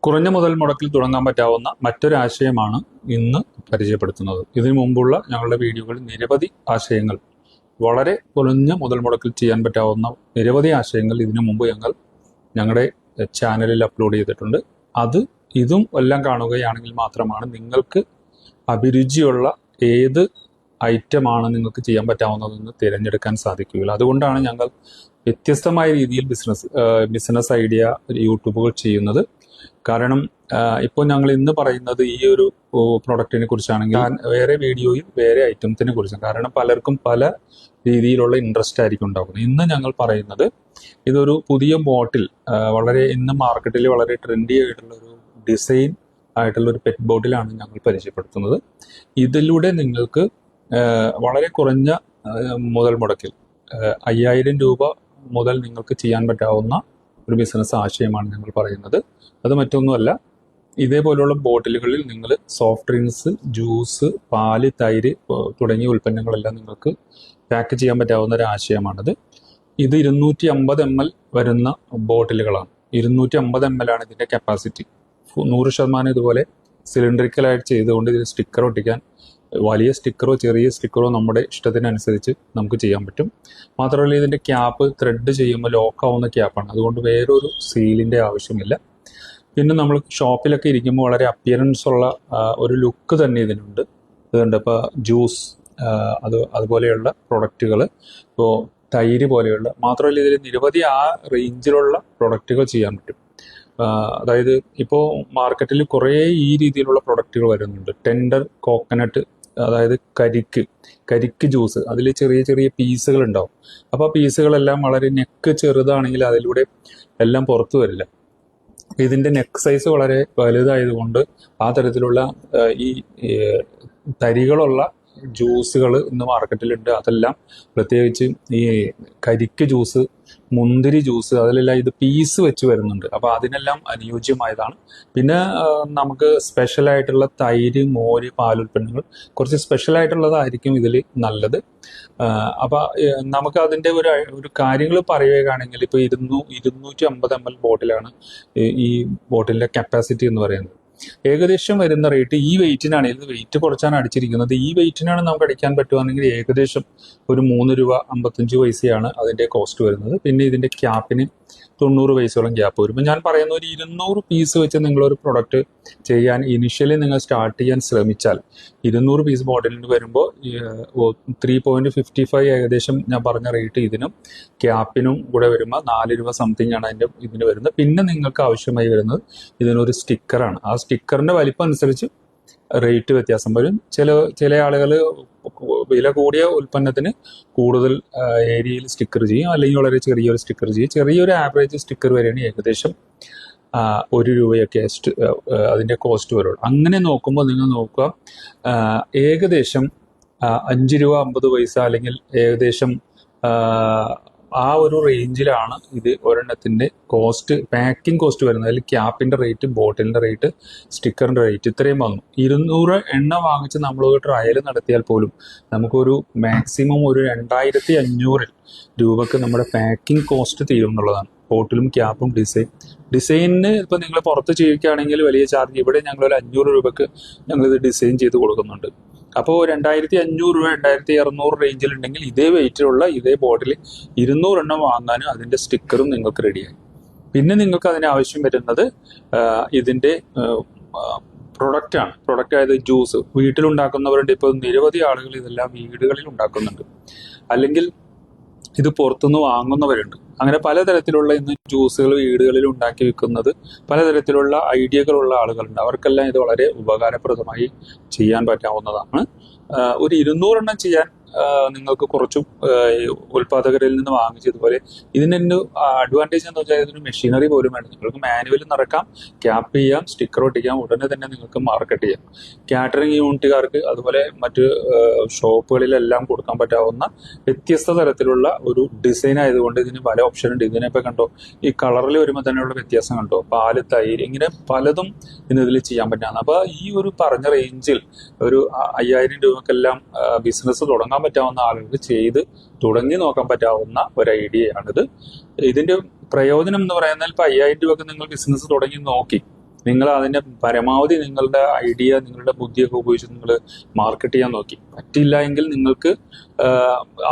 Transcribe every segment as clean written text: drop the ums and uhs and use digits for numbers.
കുറഞ്ഞ മുതൽ മുടക്കിൽ തുടങ്ങാൻ പറ്റാവുന്ന മറ്റൊരു ആശയമാണ് ഇന്ന് പരിചയപ്പെടുത്തുന്നത്. ഇതിനു മുമ്പുള്ള ഞങ്ങളുടെ വീഡിയോകളിൽ നിരവധി ആശയങ്ങൾ, വളരെ കുറഞ്ഞ മുതൽ മുടക്കിൽ ചെയ്യാൻ പറ്റാവുന്ന നിരവധി ആശയങ്ങൾ ഇതിനു മുമ്പ് ഞങ്ങളുടെ ചാനലിൽ അപ്ലോഡ് ചെയ്തിട്ടുണ്ട്. ഇതും എല്ലാം കാണുകയാണെങ്കിൽ മാത്രമാണ് നിങ്ങൾക്ക് അഭിരുചിയുള്ള ഏത് ഐറ്റമാണ് നിങ്ങൾക്ക് ചെയ്യാൻ പറ്റാവുന്നതെന്ന് തിരഞ്ഞെടുക്കാൻ സാധിക്കുകയുള്ളൂ. അതുകൊണ്ടാണ് ഞങ്ങൾ വ്യത്യസ്തമായ രീതിയിൽ ബിസിനസ് ഐഡിയ യൂട്യൂബുകൾ ചെയ്യുന്നത്. കാരണം ഇപ്പോൾ ഞങ്ങൾ ഇന്ന് പറയുന്നത് ഈ ഒരു പ്രൊഡക്റ്റിനെ കുറിച്ചാണെങ്കിൽ വേറെ വീഡിയോയിൽ വേറെ ഐറ്റംസിനെ കുറിച്ചാണ്. കാരണം പലർക്കും പല രീതിയിലുള്ള ഇൻട്രസ്റ്റ് ആയിരിക്കും ഉണ്ടാകുന്നത്. ഇന്ന് ഞങ്ങൾ പറയുന്നത് ഇതൊരു പുതിയ ബോട്ടിൽ, ഇന്ന് മാർക്കറ്റിൽ വളരെ ട്രെൻഡി ആയിട്ടുള്ള ഒരു ഡിസൈൻ ആയിട്ടുള്ള ഒരു പെറ്റ് ബോട്ടിലാണ് ഞങ്ങൾ പരിചയപ്പെടുത്തുന്നത്. ഇതിലൂടെ നിങ്ങൾക്ക് വളരെ കുറഞ്ഞ മുതൽ മുടക്കിൽ 5000 രൂപ മുതൽ നിങ്ങൾക്ക് ചെയ്യാൻ പറ്റാവുന്ന ഒരു ബിസിനസ് ആശയമാണ് ഞങ്ങൾ പറയുന്നത്. അത് മറ്റൊന്നുമല്ല, ഇതേപോലുള്ള ബോട്ടിലുകളിൽ നിങ്ങൾ സോഫ്റ്റ് ഡ്രിങ്ക്സ്, ജ്യൂസ്, പാല്, തൈര് തുടങ്ങിയ ഉൽപ്പന്നങ്ങളെല്ലാം നിങ്ങൾക്ക് പാക്ക് ചെയ്യാൻ പറ്റാവുന്ന ഒരു ആശയമാണിത്. ഇത് 250 ml വരുന്ന ബോട്ടിലുകളാണ്. 250 ml ആണ് ഇതിൻ്റെ കപ്പാസിറ്റി. 100% ഇതുപോലെ സിലിണ്ടറിക്കലായിട്ട് ചെയ്തുകൊണ്ട് ഇതിൽ സ്റ്റിക്കർ ഒട്ടിക്കാൻ, വലിയ സ്റ്റിക്കറോ ചെറിയ സ്റ്റിക്കറോ നമ്മുടെ ഇഷ്ടത്തിനനുസരിച്ച് നമുക്ക് ചെയ്യാൻ പറ്റും. മാത്രമല്ല ഇതിൻ്റെ ക്യാപ്പ് ത്രെഡ് ചെയ്യുമ്പോൾ ലോക്കാവുന്ന ക്യാപ്പാണ്. അതുകൊണ്ട് വേറൊരു സീലിൻ്റെ ആവശ്യമില്ല. പിന്നെ നമ്മൾ ഷോപ്പിലൊക്കെ ഇരിക്കുമ്പോൾ വളരെ അപ്പിയറൻസ് ഉള്ള ഒരു ലുക്ക് തന്നെ ഇതിനുണ്ട്. ഇതുണ്ട്. ഇപ്പോൾ ജ്യൂസ്, അതുപോലെയുള്ള പ്രൊഡക്റ്റുകൾ, ഇപ്പോൾ തൈര് പോലെയുള്ള, മാത്രമല്ല ഇതിൽ നിരവധി ആ റേഞ്ചിലുള്ള പ്രൊഡക്റ്റുകൾ ചെയ്യാൻ പറ്റും. അതായത് ഇപ്പോൾ മാർക്കറ്റിൽ കുറേ ഈ രീതിയിലുള്ള പ്രൊഡക്റ്റുകൾ വരുന്നുണ്ട്. ടെൻഡർ കോക്കനട്ട്, അതായത് കരിക്ക് ജ്യൂസ്, അതിൽ ചെറിയ ചെറിയ പീസുകൾ ഉണ്ടാവും. അപ്പോൾ ആ പീസുകളെല്ലാം വളരെ നെക്ക് ചെറുതാണെങ്കിൽ അതിലൂടെ എല്ലാം പുറത്തു വരില്ല. ഇതിൻ്റെ നെക്ക് സൈസ് വളരെ വലുതായതുകൊണ്ട് ആ തരത്തിലുള്ള ഈ തരികളുള്ള ജ്യൂസുകൾ ഇന്ന് മാർക്കറ്റിലുണ്ട്. അതെല്ലാം പ്രത്യേകിച്ച് ഈ കരിക്ക് ജ്യൂസ്, മുന്തിരി ജ്യൂസ്, അതിലെല്ലാം ഇത് പീസ് വെച്ച് വരുന്നുണ്ട്. അപ്പോൾ അതിനെല്ലാം അനുയോജ്യമായതാണ്. പിന്നെ നമുക്ക് സ്പെഷ്യലായിട്ടുള്ള തൈര്, മോര്, പാലുൽപ്പന്നങ്ങൾ കുറച്ച് സ്പെഷ്യലായിട്ടുള്ളതായിരിക്കും ഇതിൽ നല്ലത്. അപ്പോൾ നമുക്ക് അതിൻ്റെ ഒരു കാര്യങ്ങൾ പറയുകയാണെങ്കിൽ ഇപ്പോൾ 250 ml ബോട്ടിലാണ് ഈ ബോട്ടിലിൻ്റെ കപ്പാസിറ്റി എന്ന് പറയുന്നത്. ഏകദേശം വരുന്ന റേറ്റ്, ഈ വെയിറ്റിനാണ്, ഇത് വെയിറ്റ് കുറച്ചാണ് അടിച്ചിരിക്കുന്നത്, ഈ വെയിറ്റിനാണ് നമുക്ക് അടിക്കാൻ പറ്റുകയാണെങ്കിൽ ഏകദേശം ഒരു 3 രൂപ 55 പൈസയാണ് അതിൻ്റെ കോസ്റ്റ് വരുന്നത്. പിന്നെ ഇതിൻ്റെ ക്യാപ്പിന് 90 പൈസയോളം ക്യാപ്പ് വരും. ഞാൻ പറയുന്ന ഒരു 200 പീസ് വെച്ച് നിങ്ങളൊരു പ്രൊഡക്റ്റ് ചെയ്യാൻ ഇനിഷ്യലി നിങ്ങൾ സ്റ്റാർട്ട് ചെയ്യാൻ ശ്രമിച്ചാൽ 200 പീസ് ബോട്ടിലിന് വരുമ്പോൾ 3.55 ഏകദേശം ഞാൻ പറഞ്ഞ റേറ്റ് ഇതിനും ക്യാപ്പിനും കൂടെ വരുമ്പോൾ 4 രൂപ സംതിങ് ആണ് ഇതിന് വരുന്നത്. പിന്നെ നിങ്ങൾക്ക് ആവശ്യമായി വരുന്നത് ഇതിനൊരു സ്റ്റിക്കറാണ്. ആ സ്റ്റിക്കറിന്റെ വലിപ്പം അനുസരിച്ച് റേറ്റ് വ്യത്യാസം വരും. ചില ആളുകൾ വില കൂടിയ ഉൽപ്പന്നത്തിന് കൂടുതൽ ഏരിയയിൽ സ്റ്റിക്കർ ചെയ്യും, അല്ലെങ്കിൽ വളരെ ചെറിയൊരു സ്റ്റിക്കർ ചെയ്യും. ചെറിയൊരു ആവറേജ് സ്റ്റിക്കർ വരെയാണ് ഏകദേശം 1 രൂപയൊക്കെ അതിൻ്റെ കോസ്റ്റ് വരുള്ളൂ. അങ്ങനെ നോക്കുമ്പോൾ നിങ്ങൾ നോക്കുക, ഏകദേശം 5 രൂപ 50 പൈസ അല്ലെങ്കിൽ ഏകദേശം ആ ഒരു റേഞ്ചിലാണ് ഇത് ഒരെണ്ണത്തിൻ്റെ കോസ്റ്റ്, പാക്കിംഗ് കോസ്റ്റ് വരുന്നത്. അതിൽ ക്യാപ്പിൻ്റെ റേറ്റ്, ബോട്ടിലിൻ്റെ റേറ്റ്, സ്റ്റിക്കറിൻ്റെ റേറ്റ് ഇത്രയും വന്നു. 200 എണ്ണ വാങ്ങിച്ച് നമ്മളൊരു ട്രയൽ നടത്തിയാൽ പോലും നമുക്കൊരു മാക്സിമം ഒരു 2500 രൂപക്ക് നമ്മുടെ പാക്കിംഗ് കോസ്റ്റ് തീരും എന്നുള്ളതാണ്. ബോട്ടിലും ക്യാപ്പും ഡിസൈനിന് ഇപ്പോൾ നിങ്ങൾ പുറത്ത് ചെയ്യുകയാണെങ്കിൽ വലിയ ചാർജ്, ഇവിടെ ഞങ്ങളൊരു 500 രൂപക്ക് ഞങ്ങളിത് ഡിസൈൻ ചെയ്ത് കൊടുക്കുന്നുണ്ട്. അപ്പോൾ 2500 രൂപ 2200 റേഞ്ചിലുണ്ടെങ്കിൽ ഇതേ വെയിറ്റിലുള്ള ഇതേ ബോട്ടിൽ 200 എണ്ണം വാങ്ങാനും അതിൻ്റെ സ്റ്റിക്കറും നിങ്ങൾക്ക് റെഡിയായി. പിന്നെ നിങ്ങൾക്ക് അതിന് ആവശ്യം വരുന്നത് ഇതിൻ്റെ പ്രൊഡക്റ്റാണ്. പ്രൊഡക്റ്റ് ആയത് ജ്യൂസ് വീട്ടിലുണ്ടാക്കുന്നവരുണ്ട്. ഇപ്പോൾ നിരവധി ആളുകൾ ഇതെല്ലാം വീടുകളിൽ ഉണ്ടാക്കുന്നുണ്ട്, അല്ലെങ്കിൽ ഇത് പുറത്തുനിന്ന് വാങ്ങുന്നവരുണ്ട്. അങ്ങനെ പലതരത്തിലുള്ള ഇന്ന് ജ്യൂസുകൾ വീടുകളിൽ ഉണ്ടാക്കി വെക്കുന്നത് പലതരത്തിലുള്ള ഐഡിയകളുള്ള ആളുകളുണ്ട്. അവർക്കെല്ലാം ഇത് വളരെ ഉപകാരപ്രദമായി ചെയ്യാൻ പറ്റാവുന്നതാണ്. ഒരു 200 എണ്ണം ചെയ്യാൻ നിങ്ങൾക്ക് കുറച്ചും ഉൽപ്പാദകരിൽ നിന്ന് വാങ്ങിച്ചതുപോലെ ഇതിനൊരു അഡ്വാൻറ്റേജ് എന്ന് വെച്ചാൽ ഇതിന് മെഷീനറി പോലും വേണം. നിങ്ങൾക്ക് മാനുവൽ നിറക്കാം, ക്യാപ്പ് ചെയ്യാം, സ്റ്റിക്കർ ഒട്ടിക്കാം, ഉടനെ തന്നെ നിങ്ങൾക്ക് മാർക്കറ്റ് ചെയ്യാം. കാറ്ററിംഗ് യൂണിറ്റുകാർക്ക്, അതുപോലെ മറ്റ് ഷോപ്പുകളിലെല്ലാം കൊടുക്കാൻ പറ്റാവുന്ന വ്യത്യസ്ത തരത്തിലുള്ള ഒരു ഡിസൈൻ ആയതുകൊണ്ട് ഇതിന് പല ഓപ്ഷൻ ഉണ്ട്. ഇതിനെപ്പോൾ കണ്ടോ, ഈ കളറിൽ വരുമ്പോൾ തന്നെയുള്ള വ്യത്യാസം കണ്ടോ, പാല്, തൈര്, ഇങ്ങനെ പലതും ഇതിൽ ചെയ്യാൻ പറ്റാണ്. അപ്പോൾ ഈ ഒരു പറഞ്ഞ റേഞ്ചിൽ ഒരു 5000 രൂപക്കെല്ലാം ബിസിനസ് തുടങ്ങാൻ പറ്റാവുന്ന ആളുകൾക്ക് ചെയ്ത് തുടങ്ങി നോക്കാൻ പറ്റാവുന്ന ഒരു ഐഡിയയാണിത്. ഇതിന്റെ പ്രയോജനം എന്ന് പറയുന്നത്, ഇപ്പൊ 5000 രൂപക്ക് നിങ്ങൾ ബിസിനസ് തുടങ്ങി നോക്കി നിങ്ങൾ അതിൻ്റെ പരമാവധി നിങ്ങളുടെ ഐഡിയ, നിങ്ങളുടെ ബുദ്ധിയൊക്കെ ഉപയോഗിച്ച് നിങ്ങൾ മാർക്കറ്റ് ചെയ്യാൻ നോക്കി. പറ്റില്ല എങ്കിൽ നിങ്ങൾക്ക്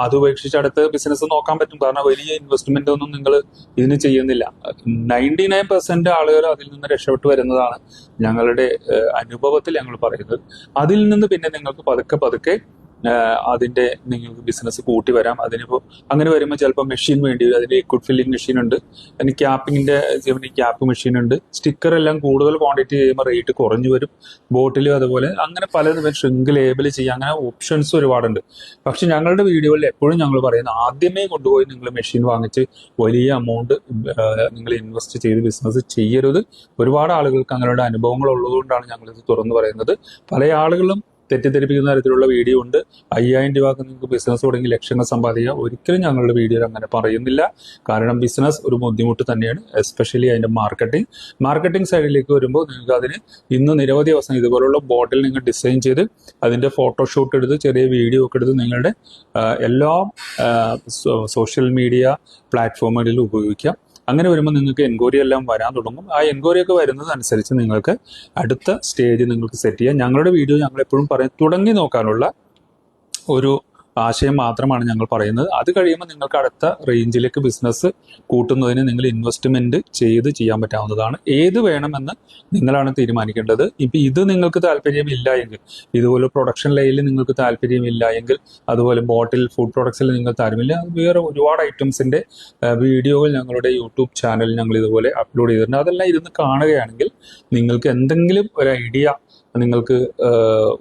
അത് ഉപേക്ഷിച്ച് അടുത്ത ബിസിനസ് നോക്കാൻ പറ്റും. കാരണം വലിയ ഇൻവെസ്റ്റ്മെന്റ് ഒന്നും നിങ്ങൾ ഇതിന് ചെയ്യുന്നില്ല. 99% ആളുകൾ അതിൽ നിന്ന് രക്ഷപ്പെട്ടു വരുന്നതാണ് ഞങ്ങളുടെ അനുഭവത്തിൽ ഞങ്ങൾ പറയുന്നത്. അതിൽ നിന്ന് പിന്നെ നിങ്ങൾക്ക് പതുക്കെ പതുക്കെ അതിന്റെ നിങ്ങൾക്ക് ബിസിനസ് കൂട്ടി വരാം. അതിനിപ്പോൾ അങ്ങനെ വരുമ്പോൾ ചിലപ്പോൾ മെഷീൻ വേണ്ടി വരും. അതിന് ലിക്വിഡ് ഫില്ലിംഗ് മെഷീൻ ഉണ്ട്, അതിന് ക്യാപ്പിങ്ങിന്റെ ക്യാപ്പ് മെഷീൻ ഉണ്ട്. സ്റ്റിക്കർ എല്ലാം കൂടുതൽ ക്വാണ്ടിറ്റി ചെയ്യുമ്പോൾ റേറ്റ് കുറഞ്ഞു വരും. ബോട്ടിലും അതുപോലെ അങ്ങനെ പലതും ഷ്രിങ്ക് ലേബിൾ ചെയ്യുക, അങ്ങനെ ഓപ്ഷൻസ് ഒരുപാടുണ്ട്. പക്ഷെ ഞങ്ങളുടെ വീഡിയോയിൽ എപ്പോഴും ഞങ്ങൾ പറയുന്നത് ആദ്യമേ കൊണ്ടുപോയി നിങ്ങൾ മെഷീൻ വാങ്ങിച്ച് വലിയ എമൗണ്ട് നിങ്ങൾ ഇൻവെസ്റ്റ് ചെയ്ത് ബിസിനസ് ചെയ്യരുത്. ഒരുപാട് ആളുകൾക്ക് അങ്ങനെയുള്ള അനുഭവങ്ങൾ ഉള്ളതുകൊണ്ടാണ് ഞങ്ങളിത് തുറന്നു പറയുന്നത്. പല ആളുകളും തെറ്റിദ്ധരിപ്പിക്കുന്ന തരത്തിലുള്ള വീഡിയോ ഉണ്ട്. 5000 രൂപക്ക് നിങ്ങൾക്ക് ബിസിനസ് തുടങ്ങി ലക്ഷങ്ങൾ സമ്പാദിക്കുക. ഒരിക്കലും ഞങ്ങളുടെ വീഡിയോയിൽ അങ്ങനെ പറയുന്നില്ല. കാരണം ബിസിനസ് ഒരു ബുദ്ധിമുട്ട് തന്നെയാണ്, എസ്പെഷ്യലി അതിന്റെ മാർക്കറ്റിംഗ് സൈഡിലേക്ക് വരുമ്പോൾ നിങ്ങൾക്ക് അതിന് ഇന്ന് നിരവധി അവസരം ഇതുപോലുള്ള ബോട്ടിൽ നിങ്ങൾ ഡിസൈൻ ചെയ്ത് അതിന്റെ ഫോട്ടോഷൂട്ട് എടുത്ത് ചെറിയ വീഡിയോ ഒക്കെ എടുത്ത് നിങ്ങളുടെ എല്ലാ സോഷ്യൽ മീഡിയ പ്ലാറ്റ്ഫോമുകളിൽ ഉപയോഗിക്കാം. അങ്ങനെ വരുമ്പോൾ നിങ്ങൾക്ക് എൻക്വയറി എല്ലാം വരാൻ തുടങ്ങും. ആ എൻക്വയറി ഒക്കെ വരുന്നതനുസരിച്ച് നിങ്ങൾക്ക് അടുത്ത സ്റ്റേജ് നിങ്ങൾക്ക് സെറ്റ് ചെയ്യാം. ഞങ്ങളുടെ വീഡിയോ ഞങ്ങൾ എപ്പോഴും പറയും തുടങ്ങി നോക്കാനുള്ള ഒരു ആശയം മാത്രമാണ് ഞങ്ങൾ പറയുന്നത്. അത് കഴിയുമ്പോൾ നിങ്ങൾക്ക് അടുത്ത റേഞ്ചിലേക്ക് ബിസിനസ് കൂട്ടുന്നതിന് നിങ്ങൾ ഇൻവെസ്റ്റ്മെന്റ് ചെയ്യാൻ പറ്റാവുന്നതാണ്. ഏത് വേണമെന്ന് നിങ്ങളാണ് തീരുമാനിക്കേണ്ടത്. ഇപ്പം ഇത് നിങ്ങൾക്ക് താല്പര്യമില്ല എങ്കിൽ, ഇതുപോലെ പ്രൊഡക്ഷൻ ലൈനിൽ നിങ്ങൾക്ക് താല്പര്യമില്ല എങ്കിൽ, അതുപോലെ ബോട്ടിൽ ഫുഡ് പ്രൊഡക്ട്സിൽ നിങ്ങൾക്ക് താല്പര്യമില്ല, വേറെ ഒരുപാട് ഐറ്റംസിന്റെ വീഡിയോകൾ ഞങ്ങളുടെ യൂട്യൂബ് ചാനലിൽ ഞങ്ങൾ ഇതുപോലെ അപ്ലോഡ് ചെയ്തിട്ടുണ്ട്. അതെല്ലാം ഇരുന്ന് കാണുകയാണെങ്കിൽ നിങ്ങൾക്ക് എന്തെങ്കിലും ഒരു ഐഡിയ നിങ്ങൾക്ക്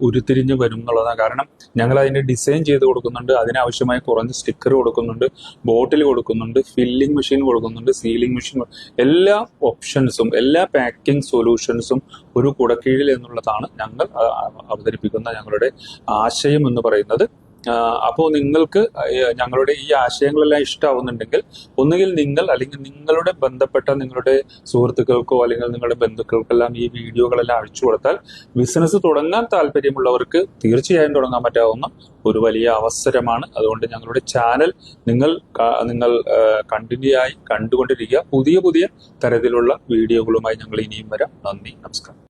ഉരുത്തിരിഞ്ഞ് വരും എന്നുള്ളതാണ്. കാരണം ഞങ്ങൾ അതിൻ്റെ ഡിസൈൻ ചെയ്ത് കൊടുക്കുന്നുണ്ട്, അതിനാവശ്യമായ കുറഞ്ഞ സ്റ്റിക്കർ കൊടുക്കുന്നുണ്ട്, ബോട്ടിൽ കൊടുക്കുന്നുണ്ട്, ഫില്ലിംഗ് മെഷീൻ കൊടുക്കുന്നുണ്ട്, സീലിംഗ് മെഷീൻ, എല്ലാ ഓപ്ഷൻസും എല്ലാ പാക്കിംഗ് സൊല്യൂഷൻസും ഒരു കുടക്കീഴിൽ എന്നുള്ളതാണ് ഞങ്ങൾ അവതരിപ്പിക്കുന്ന ഞങ്ങളുടെ ആശയം എന്ന് പറയുന്നത്. അപ്പോൾ നിങ്ങൾക്ക് ഞങ്ങളുടെ ഈ ആശയങ്ങളെല്ലാം ഇഷ്ടമാവുന്നുണ്ടെങ്കിൽ ഒന്നുകിൽ നിങ്ങൾ അല്ലെങ്കിൽ നിങ്ങളുടെ ബന്ധപ്പെട്ട നിങ്ങളുടെ സുഹൃത്തുക്കൾക്കോ അല്ലെങ്കിൽ നിങ്ങളുടെ ബന്ധുക്കൾക്കെല്ലാം ഈ വീഡിയോകളെല്ലാം അയച്ചു കൊടുത്താൽ ബിസിനസ് തുടങ്ങാൻ താല്പര്യമുള്ളവർക്ക് തീർച്ചയായും തുടങ്ങാൻ പറ്റാവുന്ന ഒരു വലിയ അവസരമാണ്. അതുകൊണ്ട് ഞങ്ങളുടെ ചാനൽ നിങ്ങൾ കണ്ടിന്യൂ ആയി കണ്ടുകൊണ്ടിരിക്കുക. പുതിയ തരത്തിലുള്ള വീഡിയോകളുമായി ഞങ്ങൾ ഇനിയും വരാം. നന്ദി, നമസ്കാരം.